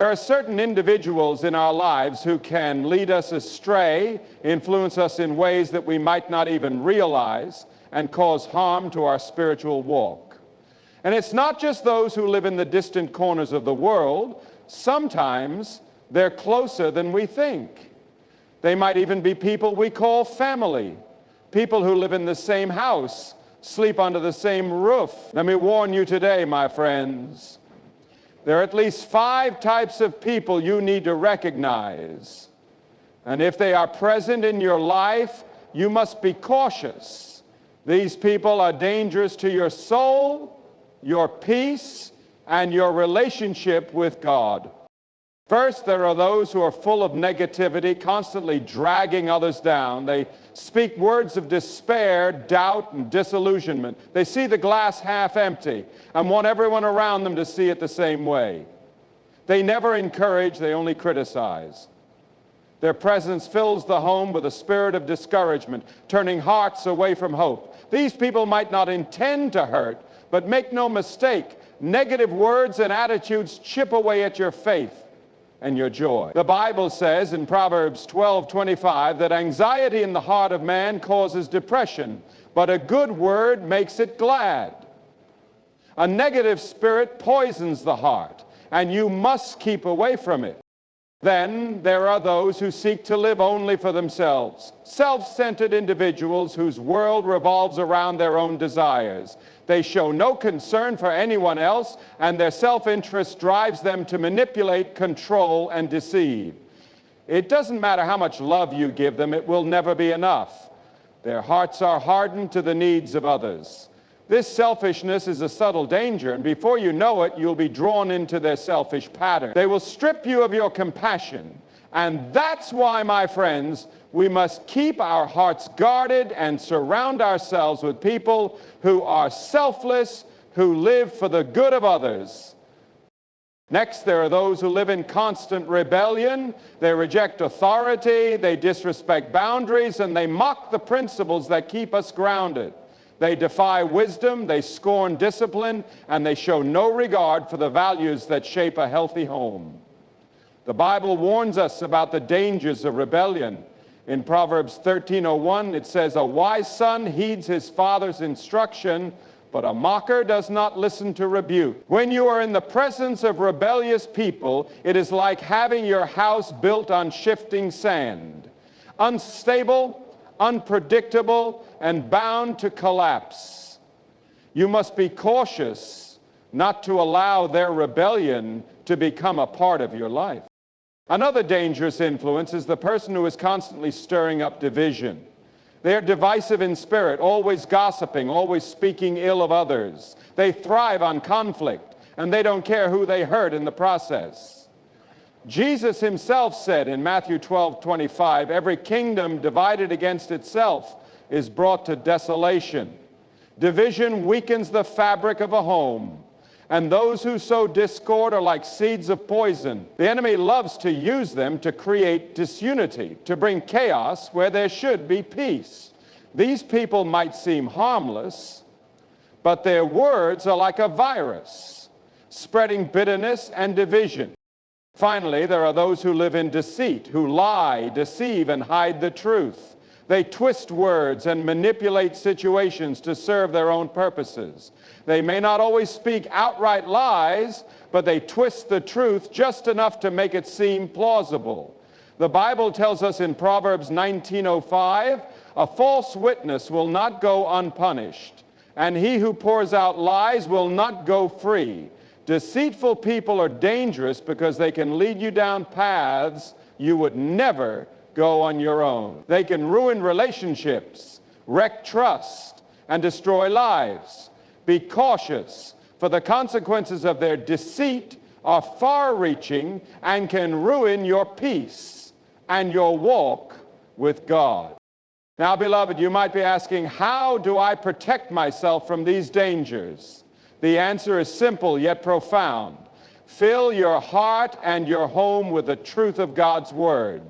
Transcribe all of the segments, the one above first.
There are certain individuals in our lives who can lead us astray, influence us in ways that we might not even realize, and cause harm to our spiritual walk. And it's not just those who live in the distant corners of the world. Sometimes they're closer than we think. They might even be people we call family, people who live in the same house, sleep under the same roof. Let me warn you today, my friends. There are at least 5 types of people you need to recognize. And if they are present in your life, you must be cautious. These people are dangerous to your soul, your peace, and your relationship with God. First, there are those who are full of negativity, constantly dragging others down. They speak words of despair, doubt, and disillusionment. They see the glass half empty and want everyone around them to see it the same way. They never encourage, they only criticize. Their presence fills the home with a spirit of discouragement, turning hearts away from hope. These people might not intend to hurt, but make no mistake, negative words and attitudes chip away at your faith and your joy. The Bible says in Proverbs 12:25 that anxiety in the heart of man causes depression, but a good word makes it glad. A negative spirit poisons the heart, and you must keep away from it. Then there are those who seek to live only for themselves, self-centered individuals whose world revolves around their own desires. They show no concern for anyone else, and their self-interest drives them to manipulate, control, and deceive. It doesn't matter how much love you give them, it will never be enough. Their hearts are hardened to the needs of others. This selfishness is a subtle danger, and before you know it, you'll be drawn into their selfish pattern. They will strip you of your compassion, and that's why, my friends, we must keep our hearts guarded and surround ourselves with people who are selfless, who live for the good of others. Next, there are those who live in constant rebellion. They reject authority, they disrespect boundaries, and they mock the principles that keep us grounded. They defy wisdom, they scorn discipline, and they show no regard for the values that shape a healthy home. The Bible warns us about the dangers of rebellion. In Proverbs 13:01, it says, "A wise son heeds his father's instruction, but a mocker does not listen to rebuke." When you are in the presence of rebellious people, it is like having your house built on shifting sand. Unstable, unpredictable, and bound to collapse. You must be cautious not to allow their rebellion to become a part of your life. Another dangerous influence is the person who is constantly stirring up division. They are divisive in spirit, always gossiping, always speaking ill of others. They thrive on conflict, and they don't care who they hurt in the process. Jesus himself said in Matthew 12:25, "Every kingdom divided against itself is brought to desolation. Division weakens the fabric of a home, and those who sow discord are like seeds of poison. The enemy loves to use them to create disunity, to bring chaos where there should be peace. These people might seem harmless, but their words are like a virus, spreading bitterness and division. Finally, there are those who live in deceit, who lie, deceive, and hide the truth. They twist words and manipulate situations to serve their own purposes. They may not always speak outright lies, but they twist the truth just enough to make it seem plausible. The Bible tells us in Proverbs 19:05, "A false witness will not go unpunished, and he who pours out lies will not go free." Deceitful people are dangerous because they can lead you down paths you would never go on your own. They can ruin relationships, wreck trust, and destroy lives. Be cautious, for the consequences of their deceit are far-reaching and can ruin your peace and your walk with God. Now, beloved, you might be asking, how do I protect myself from these dangers? The answer is simple yet profound. Fill your heart and your home with the truth of God's Word.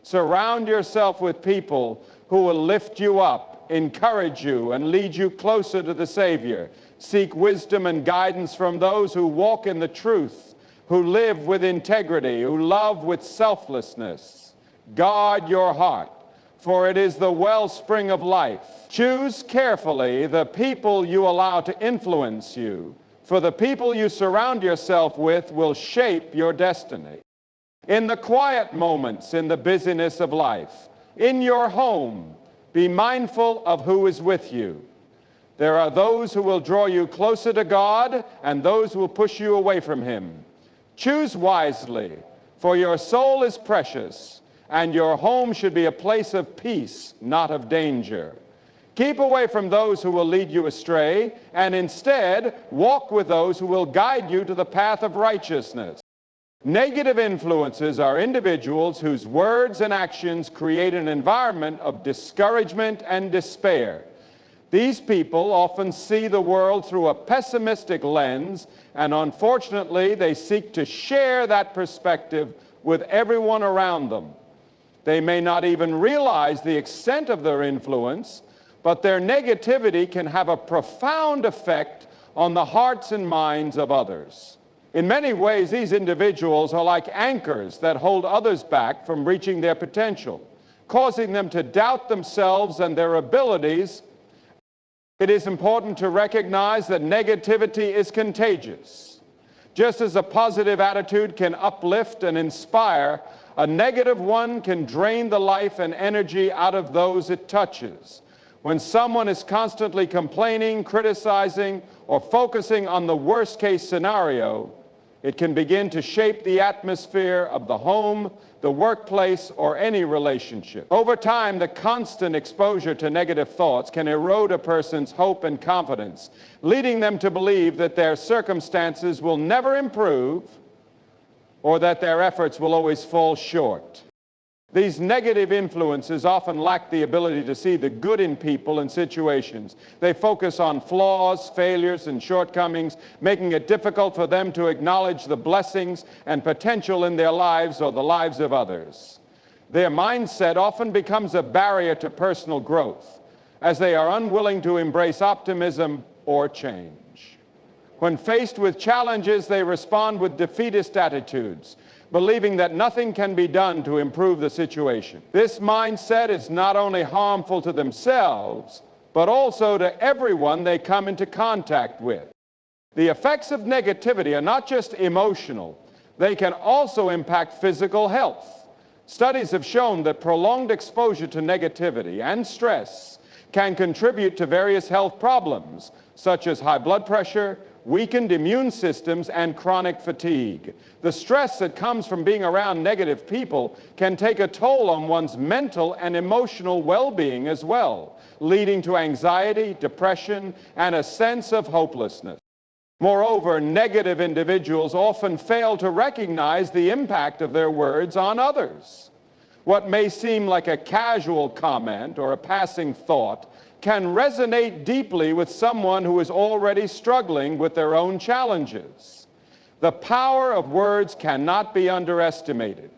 Surround yourself with people who will lift you up, encourage you, and lead you closer to the Savior. Seek wisdom and guidance from those who walk in the truth, who live with integrity, who love with selflessness. Guard your heart, for it is the wellspring of life. Choose carefully the people you allow to influence you, for the people you surround yourself with will shape your destiny. In the quiet moments in the busyness of life, in your home, be mindful of who is with you. There are those who will draw you closer to God and those who will push you away from Him. Choose wisely, for your soul is precious, and your home should be a place of peace, not of danger. Keep away from those who will lead you astray, and instead walk with those who will guide you to the path of righteousness. Negative influences are individuals whose words and actions create an environment of discouragement and despair. These people often see the world through a pessimistic lens, and unfortunately, they seek to share that perspective with everyone around them. They may not even realize the extent of their influence, but their negativity can have a profound effect on the hearts and minds of others. In many ways, these individuals are like anchors that hold others back from reaching their potential, causing them to doubt themselves and their abilities. It is important to recognize that negativity is contagious. Just as a positive attitude can uplift and inspire, a negative one can drain the life and energy out of those it touches. When someone is constantly complaining, criticizing, or focusing on the worst-case scenario, it can begin to shape the atmosphere of the home, the workplace, or any relationship. Over time, the constant exposure to negative thoughts can erode a person's hope and confidence, leading them to believe that their circumstances will never improve or that their efforts will always fall short. These negative influences often lack the ability to see the good in people and situations. They focus on flaws, failures, and shortcomings, making it difficult for them to acknowledge the blessings and potential in their lives or the lives of others. Their mindset often becomes a barrier to personal growth, as they are unwilling to embrace optimism or change. When faced with challenges, they respond with defeatist attitudes, believing that nothing can be done to improve the situation. This mindset is not only harmful to themselves, but also to everyone they come into contact with. The effects of negativity are not just emotional, they can also impact physical health. Studies have shown that prolonged exposure to negativity and stress can contribute to various health problems, such as high blood pressure, weakened immune systems, and chronic fatigue. The stress that comes from being around negative people can take a toll on one's mental and emotional well-being as well, leading to anxiety, depression, and a sense of hopelessness. Moreover, negative individuals often fail to recognize the impact of their words on others. What may seem like a casual comment or a passing thought can resonate deeply with someone who is already struggling with their own challenges. The power of words cannot be underestimated.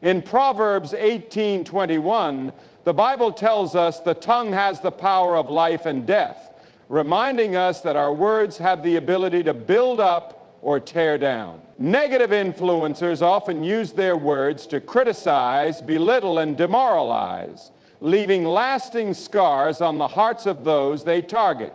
In Proverbs 18:21, the Bible tells us the tongue has the power of life and death, reminding us that our words have the ability to build up or tear down. Negative influencers often use their words to criticize, belittle, and demoralize, leaving lasting scars on the hearts of those they target.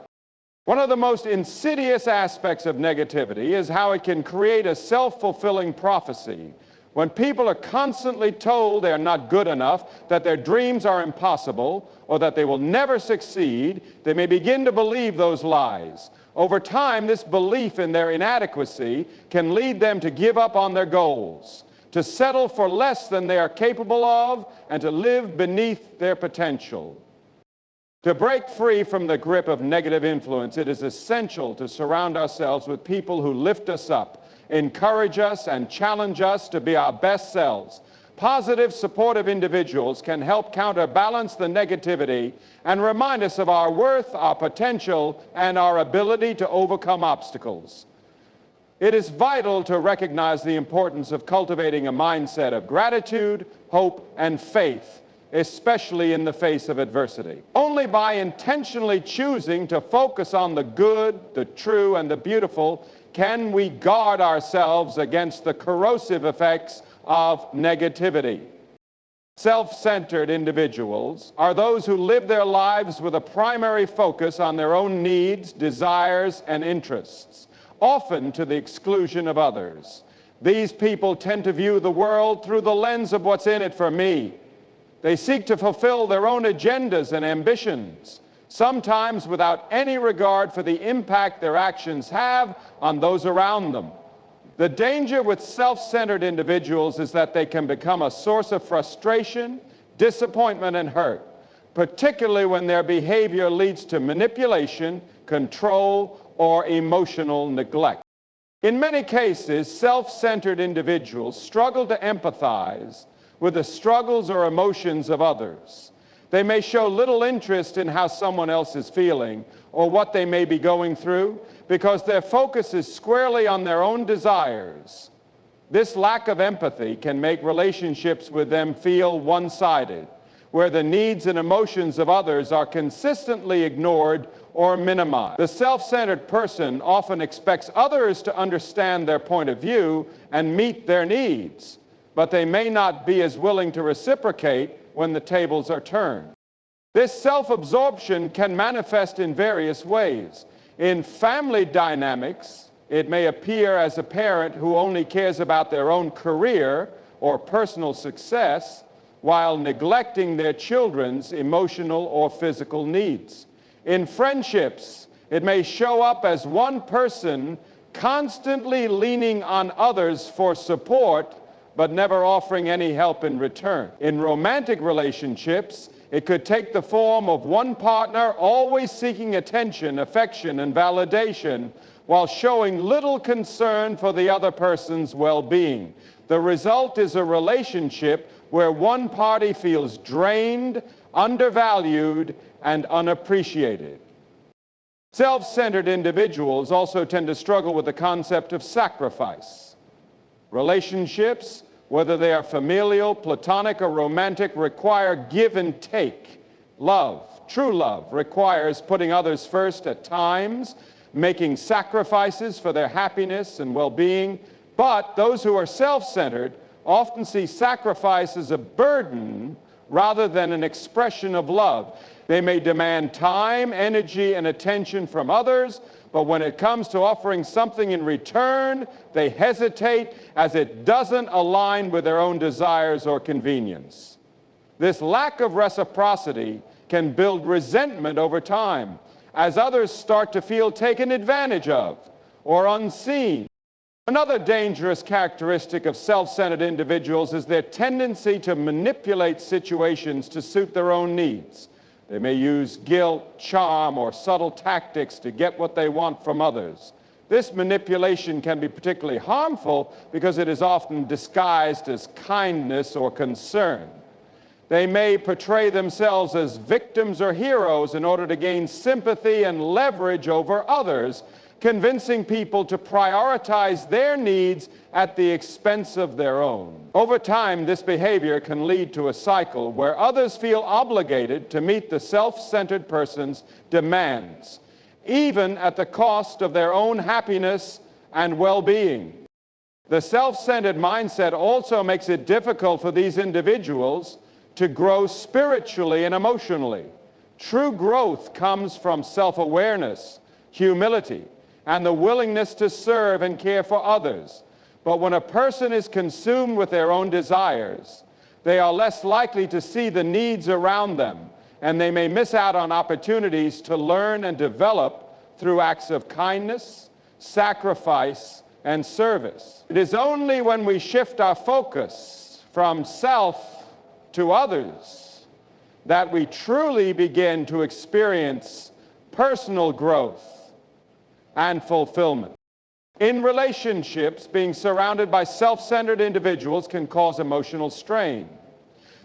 One of the most insidious aspects of negativity is how it can create a self-fulfilling prophecy. When people are constantly told they are not good enough, that their dreams are impossible, or that they will never succeed, they may begin to believe those lies. Over time, this belief in their inadequacy can lead them to give up on their goals, to settle for less than they are capable of, and to live beneath their potential. To break free from the grip of negative influence, it is essential to surround ourselves with people who lift us up, encourage us, and challenge us to be our best selves. Positive, supportive individuals can help counterbalance the negativity and remind us of our worth, our potential, and our ability to overcome obstacles. It is vital to recognize the importance of cultivating a mindset of gratitude, hope, and faith especially in the face of adversity. Only by intentionally choosing to focus on the good, the true, and the beautiful can we guard ourselves against the corrosive effects of negativity. Self-centered individuals are those who live their lives with a primary focus on their own needs, desires, and interests, often to the exclusion of others. These people tend to view the world through the lens of what's in it for me. They seek to fulfill their own agendas and ambitions, sometimes without any regard for the impact their actions have on those around them. The danger with self-centered individuals is that they can become a source of frustration, disappointment, and hurt, particularly when their behavior leads to manipulation, control, or emotional neglect. In many cases, self-centered individuals struggle to empathize with the struggles or emotions of others. They may show little interest in how someone else is feeling or what they may be going through because their focus is squarely on their own desires. This lack of empathy can make relationships with them feel one-sided, where the needs and emotions of others are consistently ignored or minimized. The self-centered person often expects others to understand their point of view and meet their needs, but they may not be as willing to reciprocate when the tables are turned. This self-absorption can manifest in various ways. In family dynamics, it may appear as a parent who only cares about their own career or personal success while neglecting their children's emotional or physical needs. In friendships, it may show up as one person constantly leaning on others for support but never offering any help in return. In romantic relationships, it could take the form of one partner always seeking attention, affection, and validation while showing little concern for the other person's well-being. The result is a relationship where one party feels drained, undervalued, and unappreciated. Self-centered individuals also tend to struggle with the concept of sacrifice. Relationships, whether they are familial, platonic, or romantic, require give and take. Love, true love, requires putting others first at times, making sacrifices for their happiness and well-being. But those who are self-centered often see sacrifice as a burden rather than an expression of love. They may demand time, energy, and attention from others, but when it comes to offering something in return, they hesitate as it doesn't align with their own desires or convenience. This lack of reciprocity can build resentment over time as others start to feel taken advantage of or unseen. Another dangerous characteristic of self-centered individuals is their tendency to manipulate situations to suit their own needs. They may use guilt, charm, or subtle tactics to get what they want from others. This manipulation can be particularly harmful because it is often disguised as kindness or concern. They may portray themselves as victims or heroes in order to gain sympathy and leverage over others, convincing people to prioritize their needs at the expense of their own. Over time, this behavior can lead to a cycle where others feel obligated to meet the self-centered person's demands, even at the cost of their own happiness and well-being. The self-centered mindset also makes it difficult for these individuals to grow spiritually and emotionally. True growth comes from self-awareness, humility, and the willingness to serve and care for others. But when a person is consumed with their own desires, they are less likely to see the needs around them, and they may miss out on opportunities to learn and develop through acts of kindness, sacrifice, and service. It is only when we shift our focus from self to others that we truly begin to experience personal growth and fulfillment. In relationships, being surrounded by self-centered individuals can cause emotional strain.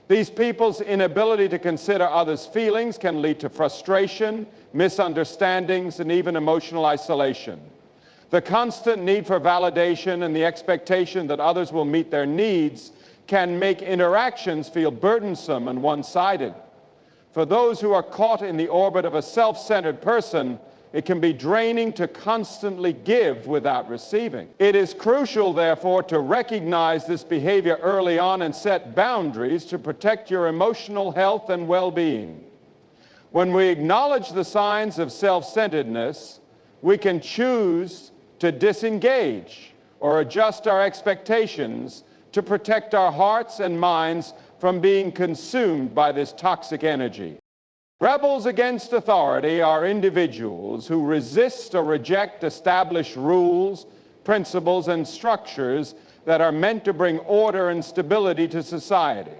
These people's inability to consider others' feelings can lead to frustration, misunderstandings, and even emotional isolation. The constant need for validation and the expectation that others will meet their needs can make interactions feel burdensome and one-sided. For those who are caught in the orbit of a self-centered person, it can be draining to constantly give without receiving. It is crucial, therefore, to recognize this behavior early on and set boundaries to protect your emotional health and well-being. When we acknowledge the signs of self-centeredness, we can choose to disengage or adjust our expectations to protect our hearts and minds from being consumed by this toxic energy. Rebels against authority are individuals who resist or reject established rules, principles, and structures that are meant to bring order and stability to society.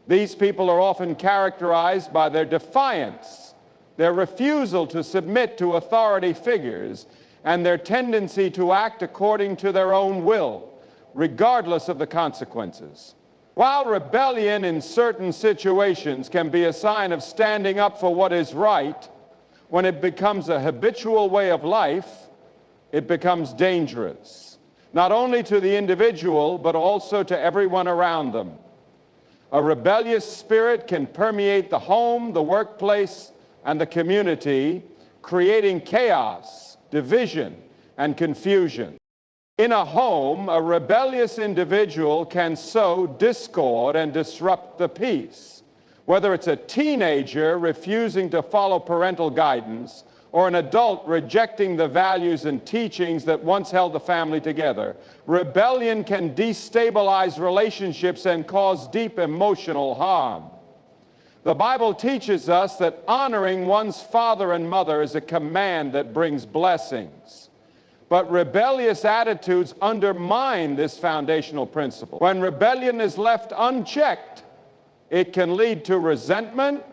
These people are often characterized by their defiance, their refusal to submit to authority figures, and their tendency to act according to their own will, regardless of the consequences. While rebellion in certain situations can be a sign of standing up for what is right, when it becomes a habitual way of life, it becomes dangerous, not only to the individual, but also to everyone around them. A rebellious spirit can permeate the home, the workplace, and the community, creating chaos, division, and confusion. In a home, a rebellious individual can sow discord and disrupt the peace. Whether it's a teenager refusing to follow parental guidance or an adult rejecting the values and teachings that once held the family together, rebellion can destabilize relationships and cause deep emotional harm. The Bible teaches us that honoring one's father and mother is a command that brings blessings. But rebellious attitudes undermine this foundational principle. When rebellion is left unchecked, it can lead to resentment,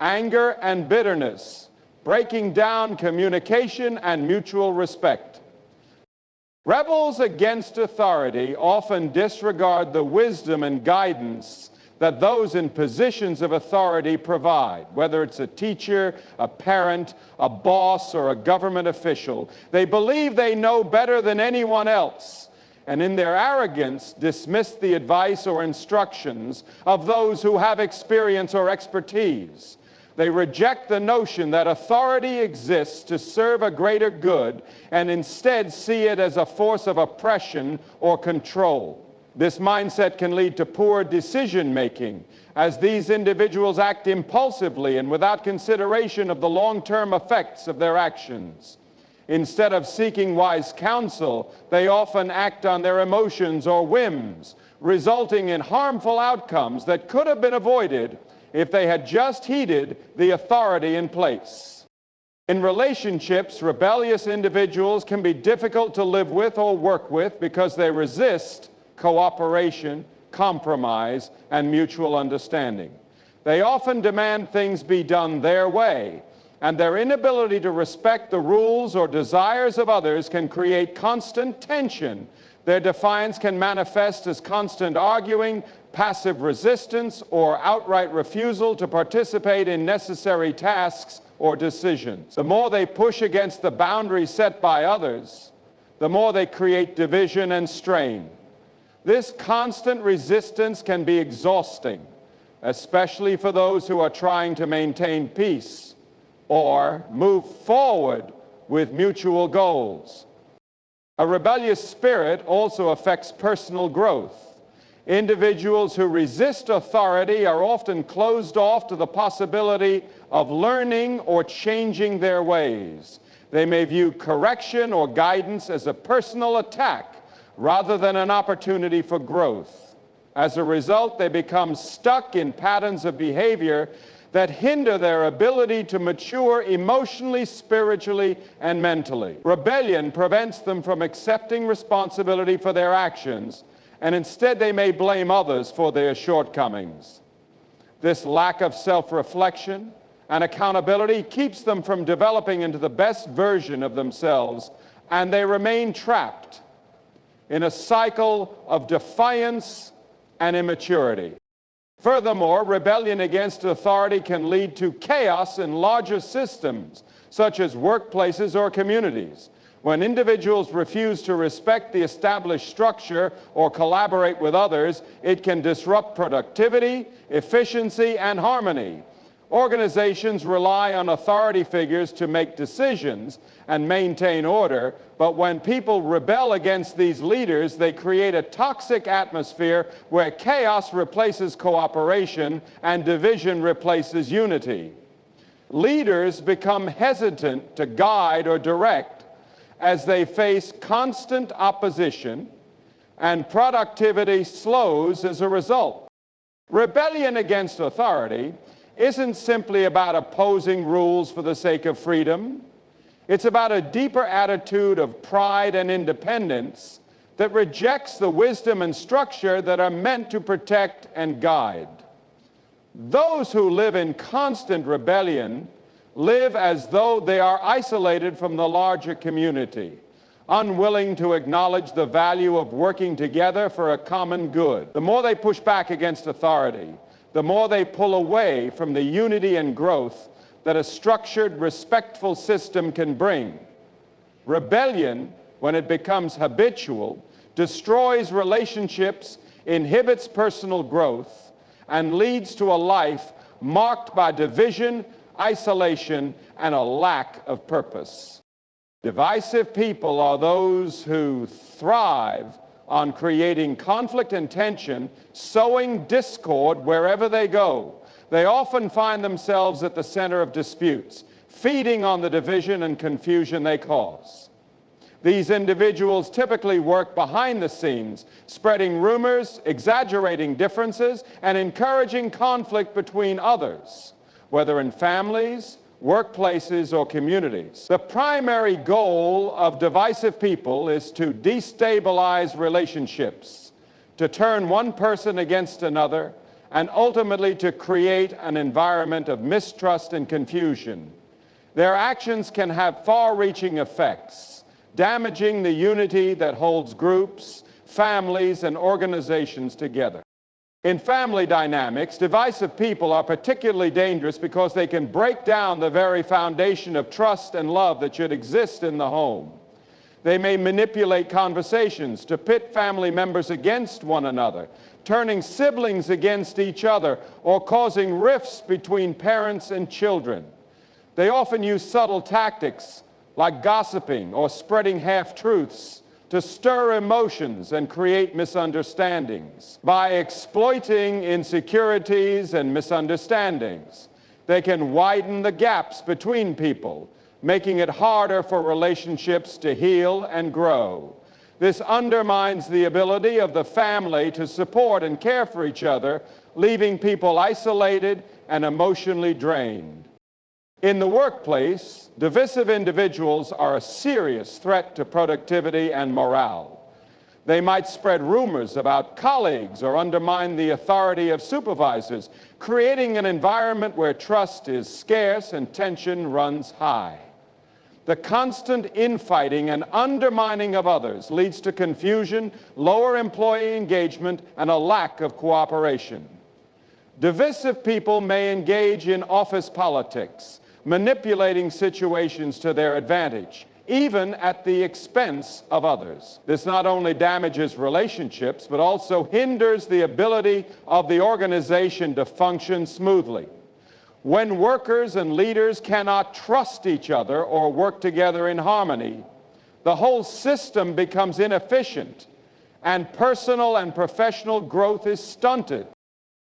anger, and bitterness, breaking down communication and mutual respect. Rebels against authority often disregard the wisdom and guidance that those in positions of authority provide, whether it's a teacher, a parent, a boss, or a government official. They believe they know better than anyone else, and in their arrogance dismiss the advice or instructions of those who have experience or expertise. They reject the notion that authority exists to serve a greater good and instead see it as a force of oppression or control. This mindset can lead to poor decision-making, as these individuals act impulsively and without consideration of the long-term effects of their actions. Instead of seeking wise counsel, they often act on their emotions or whims, resulting in harmful outcomes that could have been avoided if they had just heeded the authority in place. In relationships, rebellious individuals can be difficult to live with or work with because they resist cooperation, compromise, and mutual understanding. They often demand things be done their way, and their inability to respect the rules or desires of others can create constant tension. Their defiance can manifest as constant arguing, passive resistance, or outright refusal to participate in necessary tasks or decisions. The more they push against the boundaries set by others, the more they create division and strain. This constant resistance can be exhausting, especially for those who are trying to maintain peace or move forward with mutual goals. A rebellious spirit also affects personal growth. Individuals who resist authority are often closed off to the possibility of learning or changing their ways. They may view correction or guidance as a personal attack rather than an opportunity for growth. As a result, they become stuck in patterns of behavior that hinder their ability to mature emotionally, spiritually, and mentally. Rebellion prevents them from accepting responsibility for their actions, and instead they may blame others for their shortcomings. This lack of self-reflection and accountability keeps them from developing into the best version of themselves, and they remain trapped in a cycle of defiance and immaturity. Furthermore, rebellion against authority can lead to chaos in larger systems, such as workplaces or communities. When individuals refuse to respect the established structure or collaborate with others, it can disrupt productivity, efficiency, and harmony. Organizations rely on authority figures to make decisions and maintain order, but when people rebel against these leaders, they create a toxic atmosphere where chaos replaces cooperation and division replaces unity. Leaders become hesitant to guide or direct as they face constant opposition, and productivity slows as a result. Rebellion against authority isn't simply about opposing rules for the sake of freedom. It's about a deeper attitude of pride and independence that rejects the wisdom and structure that are meant to protect and guide. Those who live in constant rebellion live as though they are isolated from the larger community, unwilling to acknowledge the value of working together for a common good. The more they push back against authority, the more they pull away from the unity and growth that a structured, respectful system can bring. Rebellion, when it becomes habitual, destroys relationships, inhibits personal growth, and leads to a life marked by division, isolation, and a lack of purpose. Divisive people are those who thrive on creating conflict and tension, sowing discord wherever they go. They often find themselves at the center of disputes, feeding on the division and confusion they cause. These individuals typically work behind the scenes, spreading rumors, exaggerating differences, and encouraging conflict between others, whether in families, workplaces, or communities. The primary goal of divisive people is to destabilize relationships, to turn one person against another, and ultimately to create an environment of mistrust and confusion. Their actions can have far-reaching effects, damaging the unity that holds groups, families, and organizations together. In family dynamics, divisive people are particularly dangerous because they can break down the very foundation of trust and love that should exist in the home. They may manipulate conversations to pit family members against one another, turning siblings against each other, or causing rifts between parents and children. They often use subtle tactics like gossiping or spreading half-truths to stir emotions and create misunderstandings. By exploiting insecurities and misunderstandings, they can widen the gaps between people, making it harder for relationships to heal and grow. This undermines the ability of the family to support and care for each other, leaving people isolated and emotionally drained. In the workplace, divisive individuals are a serious threat to productivity and morale. They might spread rumors about colleagues or undermine the authority of supervisors, creating an environment where trust is scarce and tension runs high. The constant infighting and undermining of others leads to confusion, lower employee engagement, and a lack of cooperation. Divisive people may engage in office politics, manipulating situations to their advantage, even at the expense of others. This not only damages relationships, but also hinders the ability of the organization to function smoothly. When workers and leaders cannot trust each other or work together in harmony, the whole system becomes inefficient, and personal and professional growth is stunted.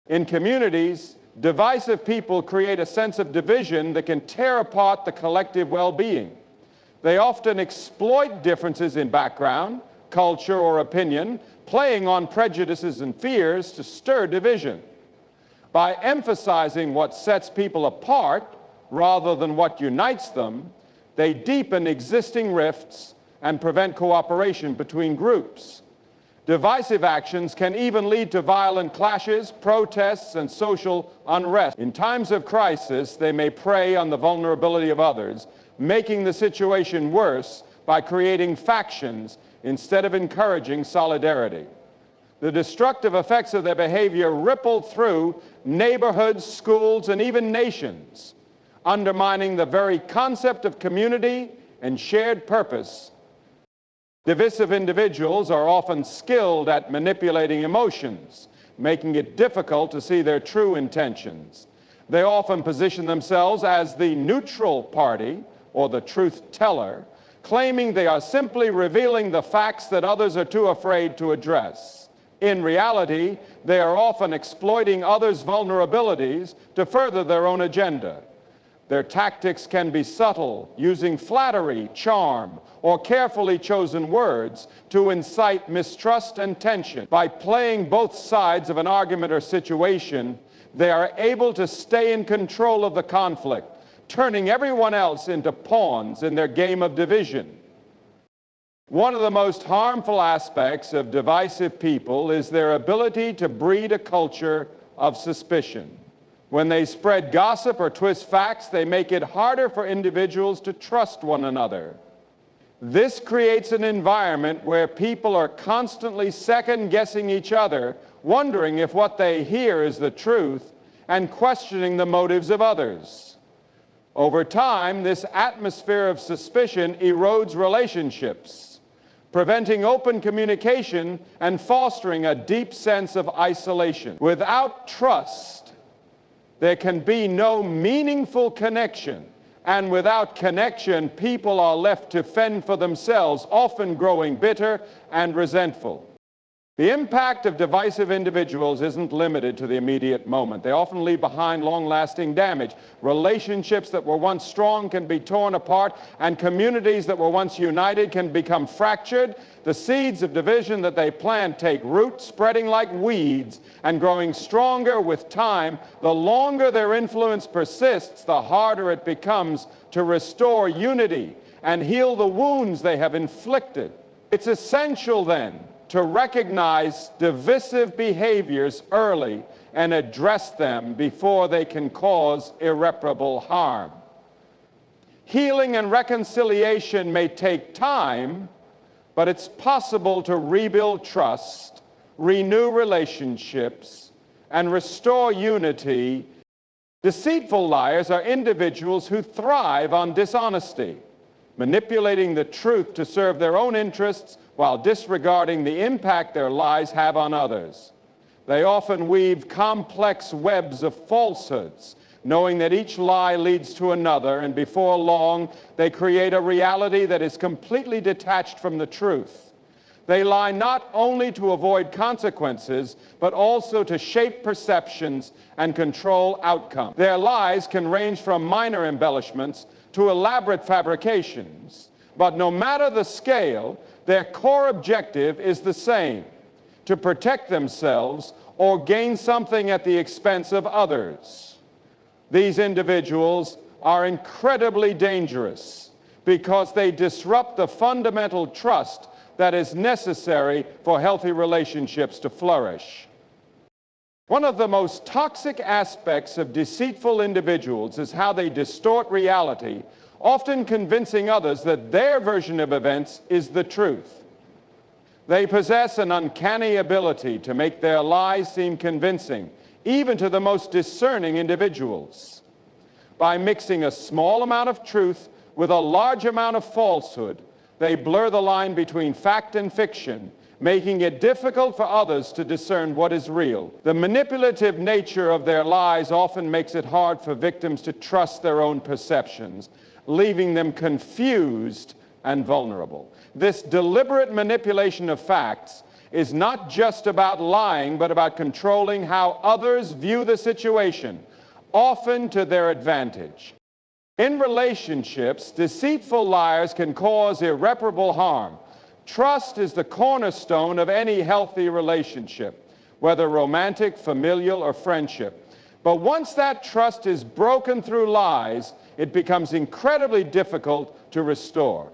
In communities, divisive people create a sense of division that can tear apart the collective well-being. They often exploit differences in background, culture, or opinion, playing on prejudices and fears to stir division. By emphasizing what sets people apart rather than what unites them, they deepen existing rifts and prevent cooperation between groups. Divisive actions can even lead to violent clashes, protests, and social unrest. In times of crisis, they may prey on the vulnerability of others, making the situation worse by creating factions instead of encouraging solidarity. The destructive effects of their behavior ripple through neighborhoods, schools, and even nations, undermining the very concept of community and shared purpose Divisive individuals are often skilled at manipulating emotions, making it difficult to see their true intentions. They often position themselves as the neutral party or the truth teller, claiming they are simply revealing the facts that others are too afraid to address. In reality, they are often exploiting others' vulnerabilities to further their own agenda. Their tactics can be subtle, using flattery, charm, or carefully chosen words to incite mistrust and tension. By playing both sides of an argument or situation, they are able to stay in control of the conflict, turning everyone else into pawns in their game of division. One of the most harmful aspects of divisive people is their ability to breed a culture of suspicion. When they spread gossip or twist facts, they make it harder for individuals to trust one another. This creates an environment where people are constantly second-guessing each other, wondering if what they hear is the truth, and questioning the motives of others. Over time, this atmosphere of suspicion erodes relationships, preventing open communication and fostering a deep sense of isolation. Without trust, there can be no meaningful connection, and without connection, people are left to fend for themselves, often growing bitter and resentful. The impact of divisive individuals isn't limited to the immediate moment. They often leave behind long-lasting damage. Relationships that were once strong can be torn apart, and communities that were once united can become fractured. The seeds of division that they plant take root, spreading like weeds and growing stronger with time. The longer their influence persists, the harder it becomes to restore unity and heal the wounds they have inflicted. It's essential, then, to recognize divisive behaviors early and address them before they can cause irreparable harm. Healing and reconciliation may take time, but it's possible to rebuild trust, renew relationships, and restore unity. Deceitful liars are individuals who thrive on dishonesty, manipulating the truth to serve their own interests while disregarding the impact their lies have on others. They often weave complex webs of falsehoods, knowing that each lie leads to another, and before long, they create a reality that is completely detached from the truth. They lie not only to avoid consequences, but also to shape perceptions and control outcomes. Their lies can range from minor embellishments to elaborate fabrications, but no matter the scale, their core objective is the same: to protect themselves or gain something at the expense of others. These individuals are incredibly dangerous because they disrupt the fundamental trust that is necessary for healthy relationships to flourish. One of the most toxic aspects of deceitful individuals is how they distort reality, often convincing others that their version of events is the truth. They possess an uncanny ability to make their lies seem convincing, even to the most discerning individuals. By mixing a small amount of truth with a large amount of falsehood, they blur the line between fact and fiction, making it difficult for others to discern what is real. The manipulative nature of their lies often makes it hard for victims to trust their own perceptions, leaving them confused and vulnerable. This deliberate manipulation of facts is not just about lying, but about controlling how others view the situation, often to their advantage. In relationships, deceitful liars can cause irreparable harm. Trust is the cornerstone of any healthy relationship, whether romantic, familial, or friendship. But once that trust is broken through lies, it becomes incredibly difficult to restore.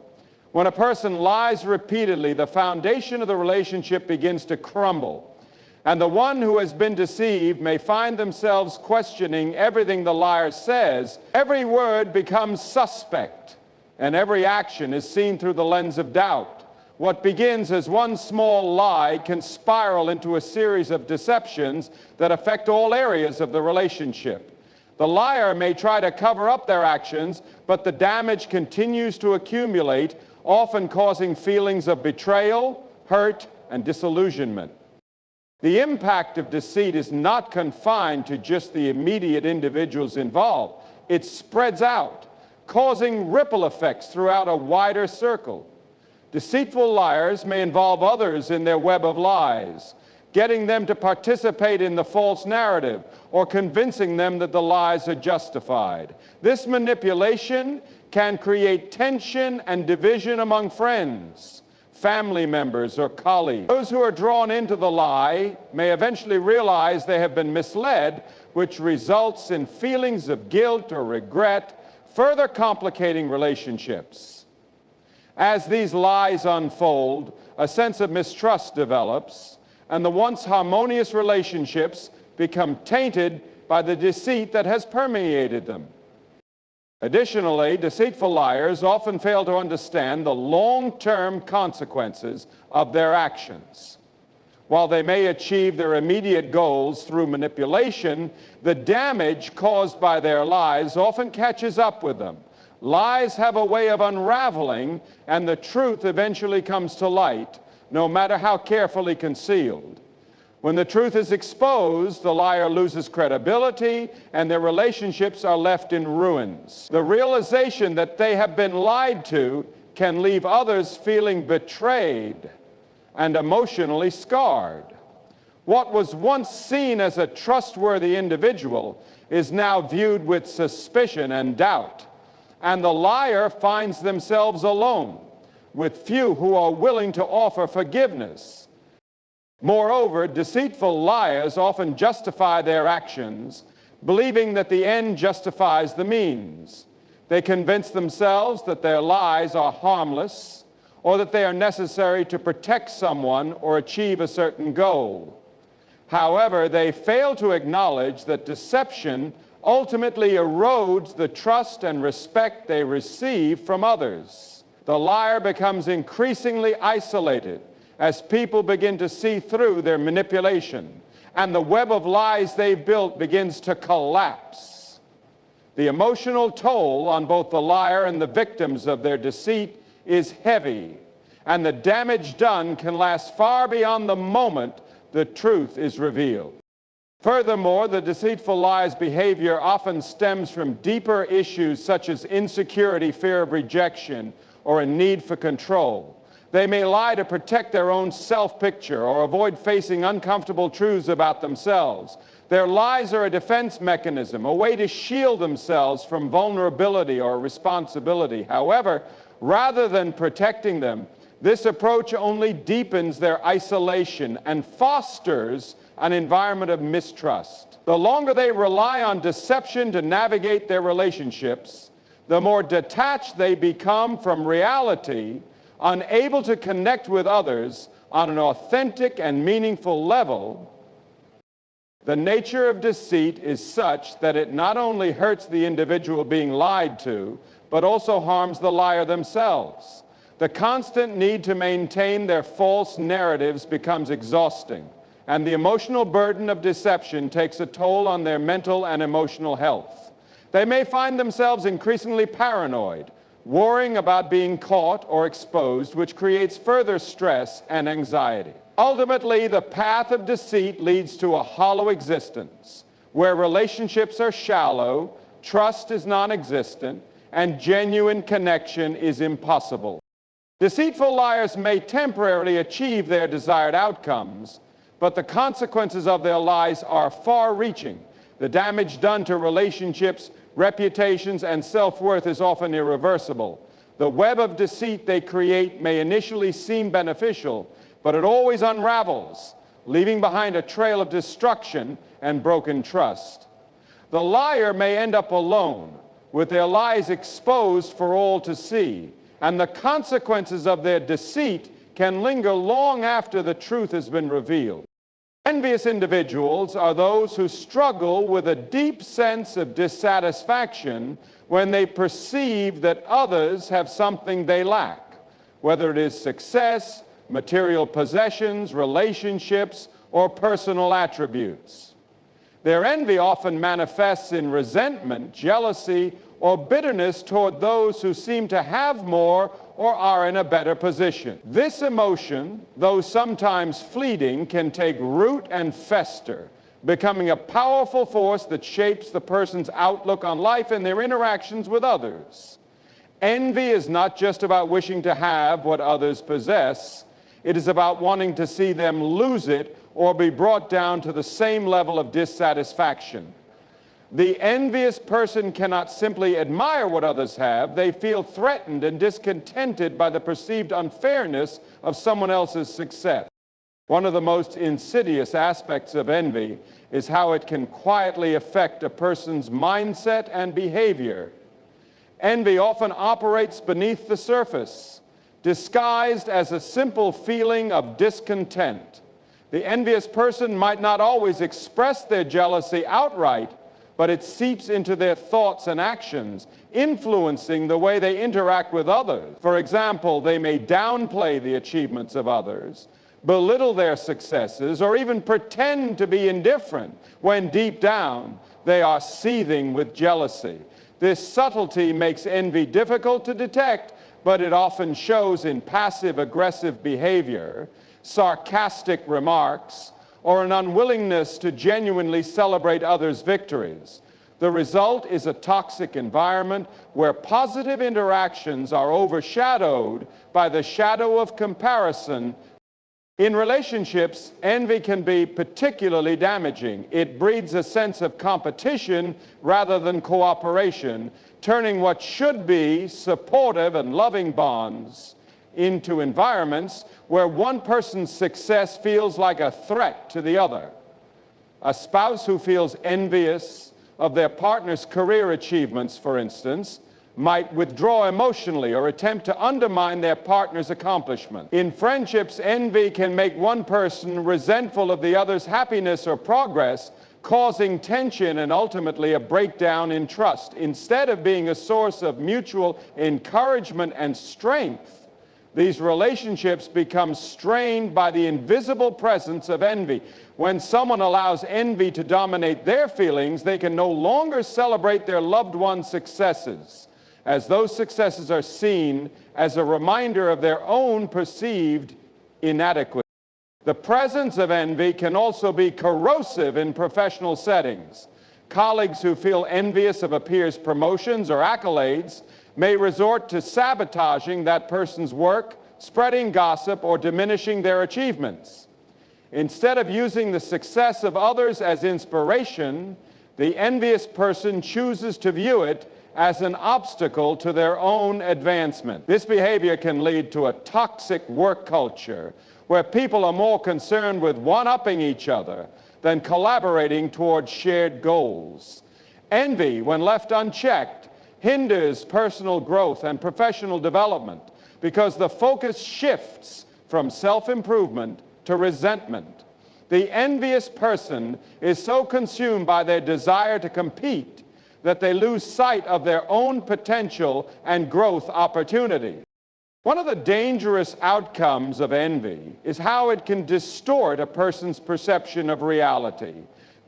When a person lies repeatedly, the foundation of the relationship begins to crumble, and the one who has been deceived may find themselves questioning everything the liar says. Every word becomes suspect, and every action is seen through the lens of doubt. What begins as one small lie can spiral into a series of deceptions that affect all areas of the relationship. The liar may try to cover up their actions, but the damage continues to accumulate, often causing feelings of betrayal, hurt, and disillusionment. The impact of deceit is not confined to just the immediate individuals involved. It spreads out, causing ripple effects throughout a wider circle. Deceitful liars may involve others in their web of lies, getting them to participate in the false narrative or convincing them that the lies are justified. This manipulation can create tension and division among friends, family members, or colleagues. Those who are drawn into the lie may eventually realize they have been misled, which results in feelings of guilt or regret, further complicating relationships. As these lies unfold, a sense of mistrust develops, and the once harmonious relationships become tainted by the deceit that has permeated them. Additionally, deceitful liars often fail to understand the long-term consequences of their actions. While they may achieve their immediate goals through manipulation, the damage caused by their lies often catches up with them. Lies have a way of unraveling, and the truth eventually comes to light, no matter how carefully concealed. When the truth is exposed, the liar loses credibility, and their relationships are left in ruins. The realization that they have been lied to can leave others feeling betrayed and emotionally scarred. What was once seen as a trustworthy individual is now viewed with suspicion and doubt, and the liar finds themselves alone, with few who are willing to offer forgiveness. Moreover, deceitful liars often justify their actions, believing that the end justifies the means. They convince themselves that their lies are harmless, or that they are necessary to protect someone or achieve a certain goal. However, they fail to acknowledge that deception ultimately erodes the trust and respect they receive from others. The liar becomes increasingly isolated as people begin to see through their manipulation, and the web of lies they've built begins to collapse. The emotional toll on both the liar and the victims of their deceit is heavy, and the damage done can last far beyond the moment the truth is revealed. Furthermore, the deceitful liar's behavior often stems from deeper issues such as insecurity, fear of rejection, or a need for control. They may lie to protect their own self-picture or avoid facing uncomfortable truths about themselves. Their lies are a defense mechanism, a way to shield themselves from vulnerability or responsibility. However, rather than protecting them, this approach only deepens their isolation and fosters an environment of mistrust. The longer they rely on deception to navigate their relationships, the more detached they become from reality, unable to connect with others on an authentic and meaningful level. The nature of deceit is such that it not only hurts the individual being lied to, but also harms the liar themselves. The constant need to maintain their false narratives becomes exhausting, and the emotional burden of deception takes a toll on their mental and emotional health. They may find themselves increasingly paranoid, worrying about being caught or exposed, which creates further stress and anxiety. Ultimately, the path of deceit leads to a hollow existence, where relationships are shallow, trust is non-existent, and genuine connection is impossible. Deceitful liars may temporarily achieve their desired outcomes, but the consequences of their lies are far-reaching. The damage done to relationships, reputations, and self-worth is often irreversible. The web of deceit they create may initially seem beneficial, but it always unravels, leaving behind a trail of destruction and broken trust. The liar may end up alone, with their lies exposed for all to see, and the consequences of their deceit can linger long after the truth has been revealed. Envious individuals are those who struggle with a deep sense of dissatisfaction when they perceive that others have something they lack, whether it is success, material possessions, relationships, or personal attributes. Their envy often manifests in resentment, jealousy, or bitterness toward those who seem to have more or are in a better position. This emotion, though sometimes fleeting, can take root and fester, becoming a powerful force that shapes the person's outlook on life and their interactions with others. Envy is not just about wishing to have what others possess. It is about wanting to see them lose it or be brought down to the same level of dissatisfaction. The envious person cannot simply admire what others have. They feel threatened and discontented by the perceived unfairness of someone else's success. One of the most insidious aspects of envy is how it can quietly affect a person's mindset and behavior. Envy often operates beneath the surface, disguised as a simple feeling of discontent. The envious person might not always express their jealousy outright, but it seeps into their thoughts and actions, influencing the way they interact with others. For example, they may downplay the achievements of others, belittle their successes, or even pretend to be indifferent when deep down they are seething with jealousy. This subtlety makes envy difficult to detect, but it often shows in passive-aggressive behavior, sarcastic remarks, or an unwillingness to genuinely celebrate others' victories. The result is a toxic environment where positive interactions are overshadowed by the shadow of comparison. In relationships, envy can be particularly damaging. It breeds a sense of competition rather than cooperation, turning what should be supportive and loving bonds into environments where one person's success feels like a threat to the other. A spouse who feels envious of their partner's career achievements, for instance, might withdraw emotionally or attempt to undermine their partner's accomplishment. In friendships, envy can make one person resentful of the other's happiness or progress, causing tension and ultimately a breakdown in trust. Instead of being a source of mutual encouragement and strength, these relationships become strained by the invisible presence of envy. When someone allows envy to dominate their feelings, they can no longer celebrate their loved one's successes, as those successes are seen as a reminder of their own perceived inadequacy. The presence of envy can also be corrosive in professional settings. Colleagues who feel envious of a peer's promotions or accolades may resort to sabotaging that person's work, spreading gossip, or diminishing their achievements. Instead of using the success of others as inspiration, the envious person chooses to view it as an obstacle to their own advancement. This behavior can lead to a toxic work culture where people are more concerned with one-upping each other than collaborating toward shared goals. Envy, when left unchecked, hinders personal growth and professional development because the focus shifts from self-improvement to resentment. The envious person is so consumed by their desire to compete that they lose sight of their own potential and growth opportunities. One of the dangerous outcomes of envy is how it can distort a person's perception of reality.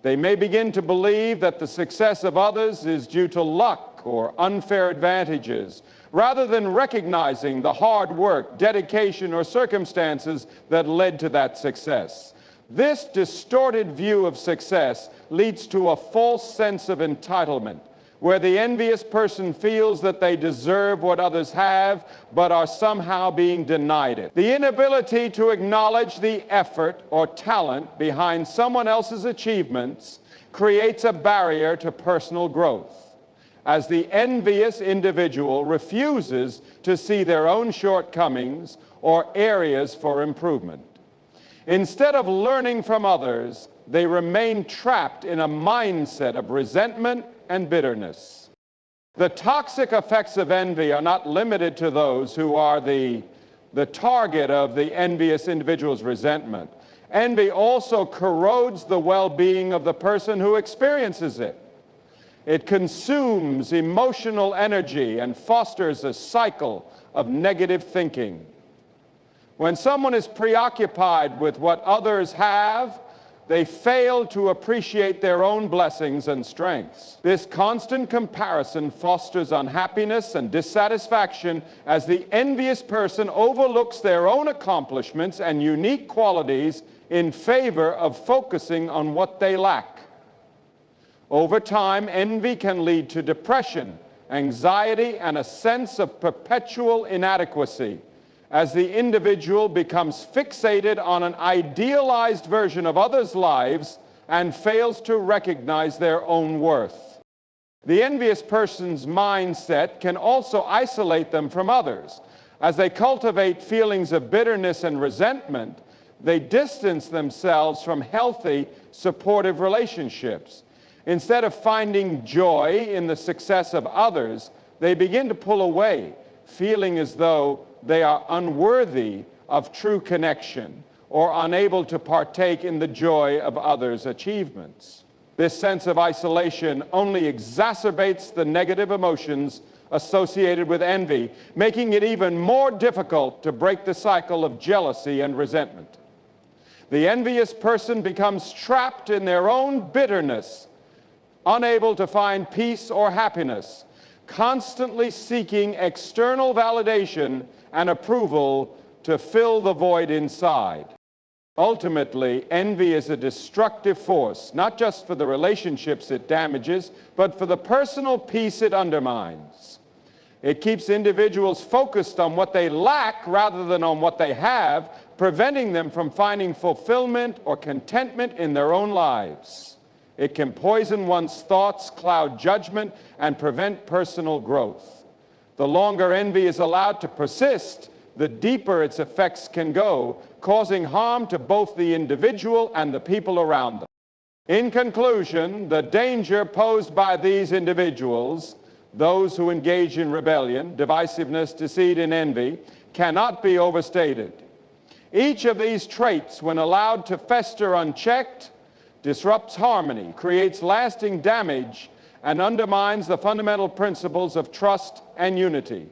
They may begin to believe that the success of others is due to luck or unfair advantages, rather than recognizing the hard work, dedication, or circumstances that led to that success. This distorted view of success leads to a false sense of entitlement, where the envious person feels that they deserve what others have, but are somehow being denied it. The inability to acknowledge the effort or talent behind someone else's achievements creates a barrier to personal growth, as the envious individual refuses to see their own shortcomings or areas for improvement. Instead of learning from others, they remain trapped in a mindset of resentment and bitterness. The toxic effects of envy are not limited to those who are the target of the envious individual's resentment. Envy also corrodes the well-being of the person who experiences it. It consumes emotional energy and fosters a cycle of negative thinking. When someone is preoccupied with what others have, they fail to appreciate their own blessings and strengths. This constant comparison fosters unhappiness and dissatisfaction as the envious person overlooks their own accomplishments and unique qualities in favor of focusing on what they lack. Over time, envy can lead to depression, anxiety, and a sense of perpetual inadequacy, as the individual becomes fixated on an idealized version of others' lives and fails to recognize their own worth. The envious person's mindset can also isolate them from others. As they cultivate feelings of bitterness and resentment, they distance themselves from healthy, supportive relationships. Instead of finding joy in the success of others, they begin to pull away, feeling as though they are unworthy of true connection or unable to partake in the joy of others' achievements. This sense of isolation only exacerbates the negative emotions associated with envy, making it even more difficult to break the cycle of jealousy and resentment. The envious person becomes trapped in their own bitterness, unable to find peace or happiness, constantly seeking external validation and approval to fill the void inside. Ultimately, envy is a destructive force, not just for the relationships it damages, but for the personal peace it undermines. It keeps individuals focused on what they lack rather than on what they have, preventing them from finding fulfillment or contentment in their own lives. It can poison one's thoughts, cloud judgment, and prevent personal growth. The longer envy is allowed to persist, the deeper its effects can go, causing harm to both the individual and the people around them. In conclusion, the danger posed by these individuals, those who engage in rebellion, divisiveness, deceit, and envy, cannot be overstated. Each of these traits, when allowed to fester unchecked, disrupts harmony, creates lasting damage, and undermines the fundamental principles of trust and unity.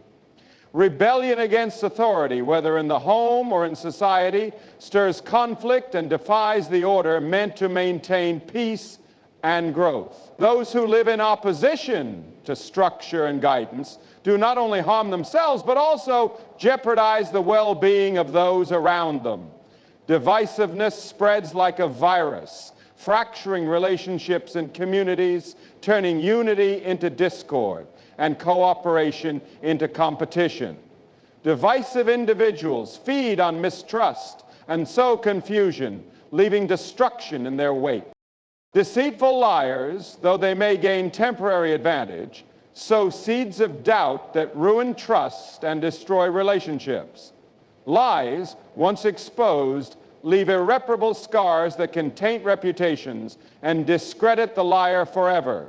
Rebellion against authority, whether in the home or in society, stirs conflict and defies the order meant to maintain peace and growth. Those who live in opposition to structure and guidance do not only harm themselves, but also jeopardize the well-being of those around them. Divisiveness spreads like a virus, fracturing relationships and communities, turning unity into discord and cooperation into competition. Divisive individuals feed on mistrust and sow confusion, leaving destruction in their wake. Deceitful liars, though they may gain temporary advantage, sow seeds of doubt that ruin trust and destroy relationships. Lies, once exposed, leave irreparable scars that can taint reputations and discredit the liar forever.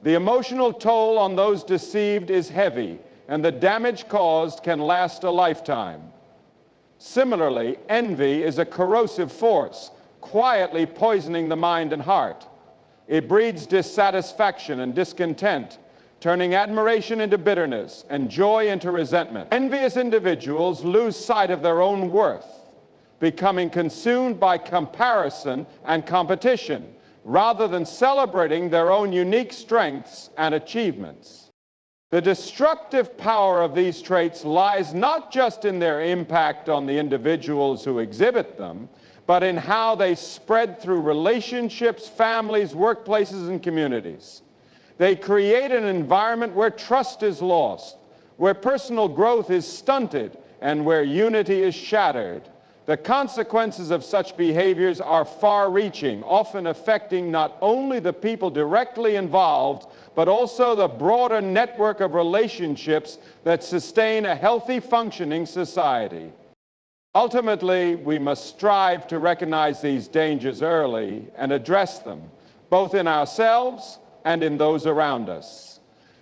The emotional toll on those deceived is heavy, and the damage caused can last a lifetime. Similarly, envy is a corrosive force, quietly poisoning the mind and heart. It breeds dissatisfaction and discontent, turning admiration into bitterness and joy into resentment. Envious individuals lose sight of their own worth, becoming consumed by comparison and competition, rather than celebrating their own unique strengths and achievements. The destructive power of these traits lies not just in their impact on the individuals who exhibit them, but in how they spread through relationships, families, workplaces, and communities. They create an environment where trust is lost, where personal growth is stunted, and where unity is shattered. The consequences of such behaviors are far-reaching, often affecting not only the people directly involved, but also the broader network of relationships that sustain a healthy, functioning society. Ultimately, we must strive to recognize these dangers early and address them, both in ourselves and in those around us.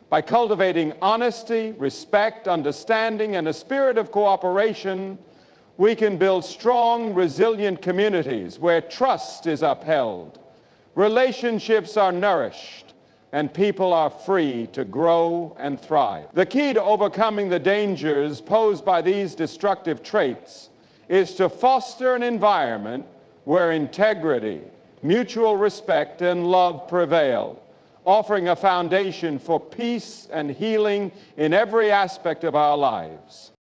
By cultivating honesty, respect, understanding, and a spirit of cooperation, we can build strong, resilient communities where trust is upheld, relationships are nourished, and people are free to grow and thrive. The key to overcoming the dangers posed by these destructive traits is to foster an environment where integrity, mutual respect, and love prevail, offering a foundation for peace and healing in every aspect of our lives.